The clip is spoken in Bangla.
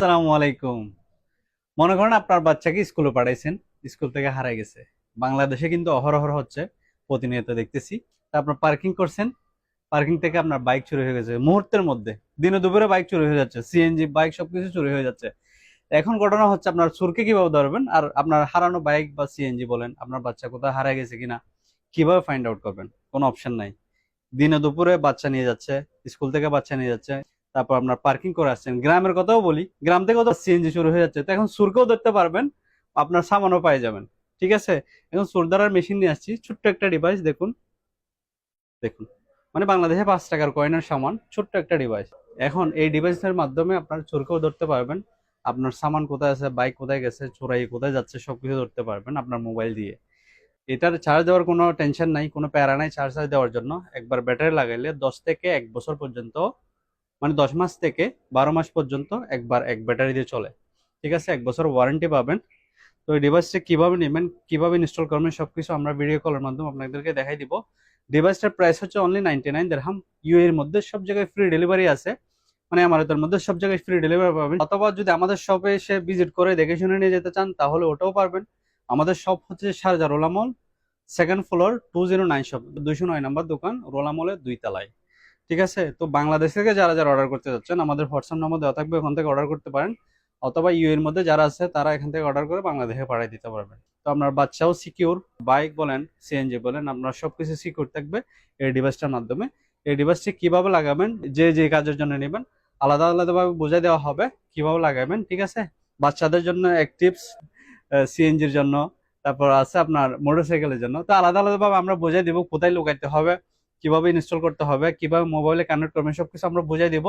আসসালামু আলাইকুম। মনে করেন আপনার বাচ্চাকে স্কুলে পাঠাইছেন, স্কুল থেকে হারাই গেছে। বাংলাদেশে কিন্তু অহরহ হচ্ছে, প্রতিনিয়ত দেখতেছি। তা আপনার পার্কিং করছেন, পার্কিং থেকে আপনার বাইক চুরি হয়ে গেছে মুহূর্তের মধ্যে। দিনে দুপুরে বাইক চুরি হয়ে যাচ্ছে, সিএনজি বাইক সবকিছু চুরি হয়ে যাচ্ছে। এখন ঘটনা হচ্ছে আপনার চোরকে কিভাবে ধরবেন, আর আপনার হারানো বাইক বা সিএনজি বলেন, আপনার বাচ্চা কোথায় হারাই গেছে কিনা কিভাবে ফাইন্ড আউট করবেন? কোনো অপশন নাই। দিনে দুপুরে বাচ্চা নিয়ে যাচ্ছে, স্কুল থেকে বাচ্চা নিয়ে যাচ্ছে, তারপর আপনার পার্কিং করে আসছেন। গ্রামের কথাও বলি, গ্রাম থেকেও তো সিএনজি শুরু হয়ে যাচ্ছে। তো এখন সুরকেও ধরতে পারবেন, আপনার সামানও পাই যাবেন। ঠিক আছে, এখন সুর ধরার মেশিন নিয়ে আসছি, ছোট্ট একটা ডিভাইস। দেখুন দেখুন, মানে বাংলাদেশে 5 টাকার কয়েনের সামান, ছোট্ট একটা ডিভাইস। এখন এই ডিভাইসের মাধ্যমে আপনার চোরকেও ধরতে পারবেন, আপনার সামান কোথায় আছে, বাইক কোথায় গেছে, চোরাই কোথায় যাচ্ছে, সবকিছু ধরতে পারবেন আপনার মোবাইল দিয়ে। এটার চার্জ দেওয়ার কোনো টেনশন নাই, কোনো প্যারা নাই চার্জ দেওয়ার জন্য। একবার ব্যাটারি লাগাইলে 10 থেকে 1 বছর পর্যন্ত, মানে 10 মাস থেকে 12 মাস পর্যন্ত একবার এক ব্যাটারি দিয়ে চলে। ঠিক আছে, 1 বছর ওয়ারেন্টি পাবেন। তো এই ডিভাইসটা কিভাবে নেবেন, কিভাবে ইনস্টল করবেন, সবকিছু আমরা ভিডিও কলের মাধ্যমে আপনাদেরকে দেখাই দিব। ডিভাইসটার প্রাইস হচ্ছে অনলি 99 দিরহাম। ইউএ এর মধ্যে সব জায়গায় ফ্রি ডেলিভারি আছে, মানে আমাদের মধ্যে সব জায়গায় ফ্রি ডেলিভারি পাবেন। অথবা যদি আমাদের শপে এসে ভিজিট করে দেখে শুনে নিয়ে যেতে চান তাহলে ওটাও পারবেন। আমাদের শপ হচ্ছে শারজা রোলা মল, সেকেন্ড ফ্লোর, 209 শপ, 209 নম্বর দোকান, রোলা মলের 2 তলায়। ঠিক আছে, তো বাংলাদেশ থেকে যারা যারা অর্ডার করতে যাচ্ছেন, আমাদের হোয়াটসঅ্যাপ নম্বর দেওয়া থাকবে, ওখান থেকে অর্ডার করতে পারেন। অথবা ইউ এর মধ্যে যারা আছে তারা এখান থেকে অর্ডার করে বাংলাদেশে পাঠিয়ে দিতে পারবেন। তো আপনার বাচ্চাও সিকিউর, বাইক বলেন সিএনজি বলেন, আপনার সবকিছু সিকিউর থাকবে এই ডিভাইসটার মাধ্যমে। এই ডিভাইসটি কিভাবে লাগাবেন, যে যে কাজের জন্য নেবেন, আলাদা আলাদা ভাবে বুঝাই দেওয়া হবে কিভাবে লাগাবেন। ঠিক আছে, বাচ্চাদের জন্য অ্যাক্টিভস, সিএনজির জন্য, তারপর আছে আপনার মোটরসাইকেলের জন্য। তো আলাদা আলাদা ভাবে আমরা বুঝাই দিব কোথায় লুকাইতে হবে, কিভাবে ইনস্টল করতে হবে, কিভাবে মোবাইলে কানেক্ট করবেন, সবকিছু আমরা বুঝাই দিব।